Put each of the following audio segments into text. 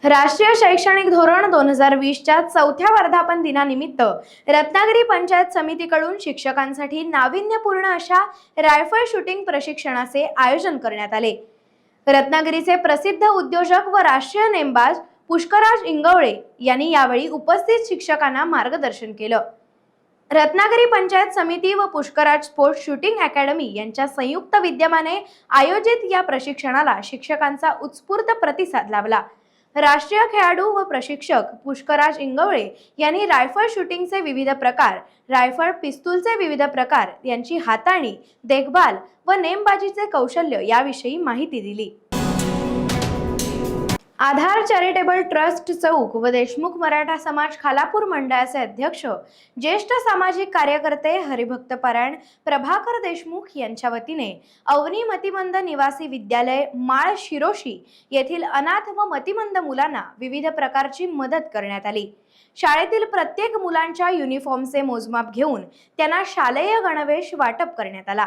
राष्ट्रीय शैक्षणिक धोरण 2020च्या चौथ्या वर्धापन दिनानिमित्त रत्नागिरी पंचायत समितीकडून शिक्षकांसाठी नाविन्यपूर्ण अशा रायफल शूटिंग प्रशिक्षणाचे आयोजन करण्यात आले। रत्नागिरीचे प्रसिद्ध उद्योजक व राष्ट्रीय नेमबाज पुष्कराज इंगवळे यांनी यावेळी उपस्थित शिक्षकांना मार्गदर्शन केलं। रत्नागिरी पंचायत समिती व पुष्कराज स्पोर्ट्स शूटिंग अकॅडमी यांच्या संयुक्त विद्यमाने आयोजित या प्रशिक्षणाला शिक्षकांचा उत्स्फूर्त प्रतिसाद लाभला। राष्ट्रीय खेळाडू व प्रशिक्षक पुष्कराज इंगवळे यांनी रायफल शूटिंगचे विविध प्रकार, रायफल पिस्तूलचे विविध प्रकार, यांची हाताळणी, देखभाल व नेमबाजीचे कौशल्य याविषयी माहिती दिली। आधार चॅरिटेबल ट्रस्ट चौक व देशमुख मराठा समाज खालापूर मंडळाचे अध्यक्ष ज्येष्ठ सामाजिक कार्यकर्ते हरिभक्त पारायण प्रभाकर देशमुख यांच्या वतीने अवनी मतिमंद निवासी विद्यालय माळ शिरोशी येथील अनाथ व मतिमंद मुलांना विविध प्रकारची मदत करण्यात आली। शाळेतील प्रत्येक मुलांच्या युनिफॉर्मचे मोजमाप घेऊन त्यांना शालेय गणवेश वाटप करण्यात आला।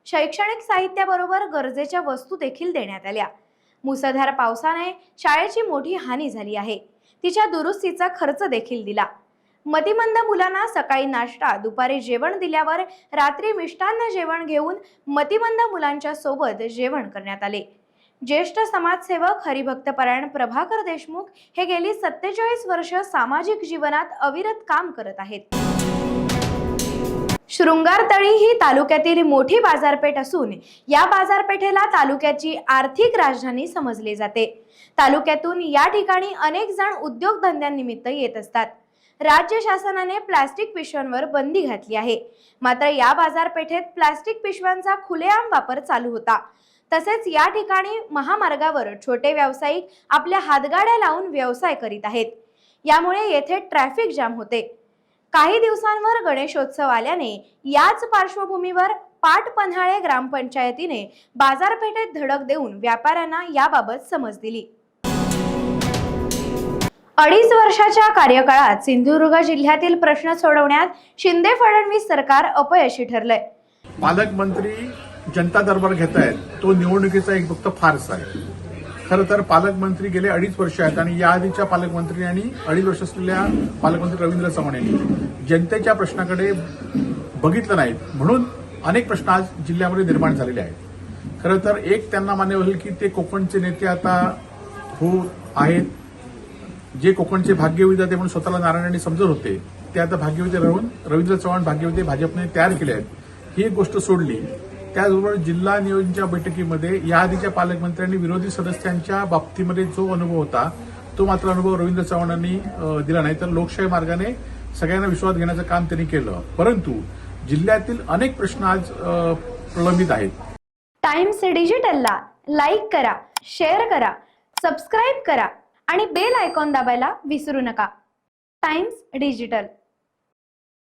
शैक्षणिक साहित्याबरोबर गरजेच्या वस्तू देखील देण्यात आल्या। मुसळधार पावसाने शाळेची मोठी हानी झाली आहे, तिच्या दुरुस्तीचा खर्च देखील दिला। मतिमंद मुलांना सकाळी नाश्ता, दुपारी जेवण दिल्यावर रात्री मिष्टान्न जेवण घेऊन मतिमंद मुलांच्या सोबत जेवण करण्यात आले। ज्येष्ठ समाजसेवक हरिभक्त पारायण प्रभाकर देशमुख हे गेली 47 वर्ष सामाजिक जीवनात अविरत काम करत आहेत। शृंगारतळी ही तालुक्यातील मोठी बाजारपेठ असून या बाजारपेठेला तालुक्याची आर्थिक राजधानी समजले जाते। तालुक्यातून या ठिकाणी अनेक जण उद्योगधंद्यांनिमित्त येत असतात। राज्य शासनाने प्लास्टिक पिशव्यांवर बंदी घातली आहे, मात्र या बाजारपेठेत प्लास्टिक पिशव्यांचा खुलेआम वापर चालू होता। तसेच या ठिकाणी महामार्गावर छोटे व्यावसायिक आपल्या हातगाड्या लावून व्यवसाय करीत आहेत, यामुळे येथे ट्रॅफिक जाम होते। काही दिवसांवर गणेशोत्सव आल्याने याच पार्श्वभूमीवर पाटपन्हाळे ग्रामपंचायतीने बाजारपेठेत धडक देऊन व्यापाऱ्यांना याबाबत समज दिली। 2.5 वर्षाच्या कार्यकाळात सिंधुदुर्ग जिल्ह्यातील प्रश्न सोडवण्यात शिंदे फडणवीस सरकार अपयशी ठरलंय। पालकमंत्री जनता दरबार घेत आहेत, तो निवडणुकीचा एक फक्त फार्स आहे। खरं तर पालकमंत्री गेले 2.5 वर्ष आहेत आणि या आधीच्या पालकमंत्री आणि 2.5 वर्ष असलेल्या पालकमंत्री रवींद्र चव्हाण यांनी जनतेच्या प्रश्नाकडे बघितलं नाहीत, म्हणून अनेक प्रश्न आज जिल्ह्यामध्ये निर्माण झालेले आहेत। खरं तर एक त्यांना मान्य होईल की ते कोकणचे नेते आता आहेत, जे कोकणचे भाग्यविधाते म्हणून स्वतःला नारायणांनी समजत होते, ते आता भाग्यविधाते राहून रवींद्र चव्हाण भाग्यविधाते भाजपने तयार केले आहेत, ही एक गोष्ट सोडली। त्याचबरोबर जिल्हा नियोजनच्या बैठकीमध्ये या आधीच्या पालकमंत्र्यांनी विरोधी सदस्यांच्या बाबतीमध्ये जो अनुभव होता, तो मात्र अनुभव रवींद्र चव्हाणांनी दिला नाही। तर लोकशाही मार्गाने सगळ्यांना विश्वास घेण्याचं काम त्यांनी केलं, परंतु जिल्ह्यातील अनेक प्रश्न आज प्रलंबित आहेत। टाइम्स डिजिटलला लाईक करा, शेअर करा, सबस्क्राईब करा आणि बेल आयकॉन दाबायला विसरू नका। Times digital.